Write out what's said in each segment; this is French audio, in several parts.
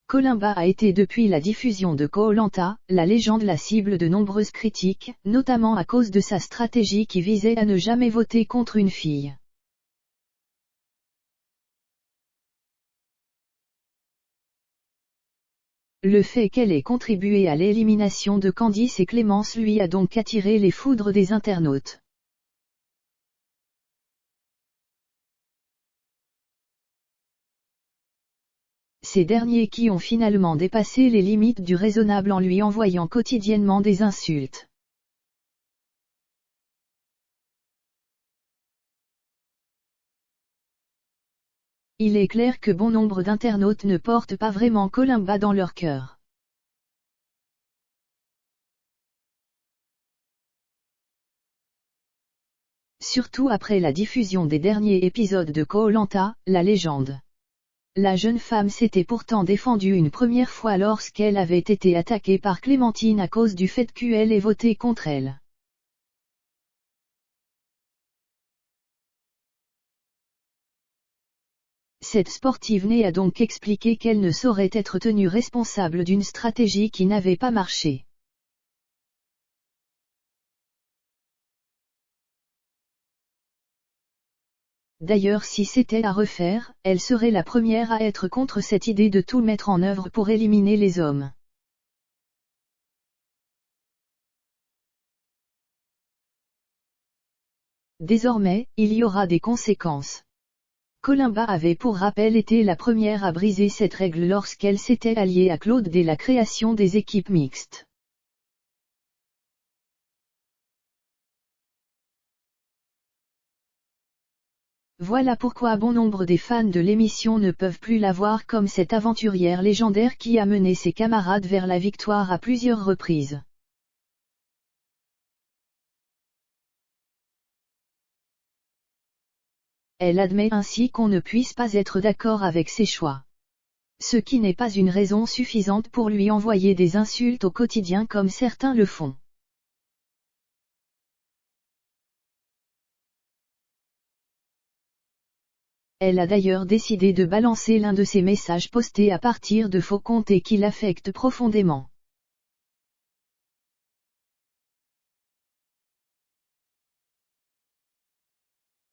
Columba a été depuis la diffusion de Koh-Lanta, la légende la cible de nombreuses critiques, notamment à cause de sa stratégie qui visait à ne jamais voter contre une fille. Le fait qu'elle ait contribué à l'élimination de Candice et Clémence lui a donc attiré les foudres des internautes. Ces derniers qui ont finalement dépassé les limites du raisonnable en lui envoyant quotidiennement des insultes. Il est clair que bon nombre d'internautes ne portent pas vraiment Columba dans leur cœur. Surtout après la diffusion des derniers épisodes de Koh-Lanta, la légende. La jeune femme s'était pourtant défendue une première fois lorsqu'elle avait été attaquée par Clémentine à cause du fait qu'elle ait voté contre elle. Cette sportive née a donc expliqué qu'elle ne saurait être tenue responsable d'une stratégie qui n'avait pas marché. D'ailleurs, si c'était à refaire, elle serait la première à être contre cette idée de tout mettre en œuvre pour éliminer les hommes. Désormais, il y aura des conséquences. Columba avait pour rappel été la première à briser cette règle lorsqu'elle s'était alliée à Claude dès la création des équipes mixtes. Voilà pourquoi bon nombre des fans de l'émission ne peuvent plus la voir comme cette aventurière légendaire qui a mené ses camarades vers la victoire à plusieurs reprises. Elle admet ainsi qu'on ne puisse pas être d'accord avec ses choix. Ce qui n'est pas une raison suffisante pour lui envoyer des insultes au quotidien comme certains le font. Elle a d'ailleurs décidé de balancer l'un de ses messages postés à partir de faux comptes et qui l'affectent profondément.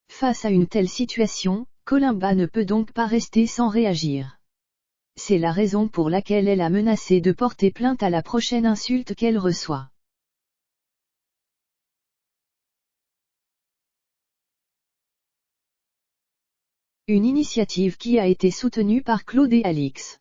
Face à une telle situation, Columba ne peut donc pas rester sans réagir. C'est la raison pour laquelle elle a menacé de porter plainte à la prochaine insulte qu'elle reçoit. Une initiative qui a été soutenue par Claude et Alix.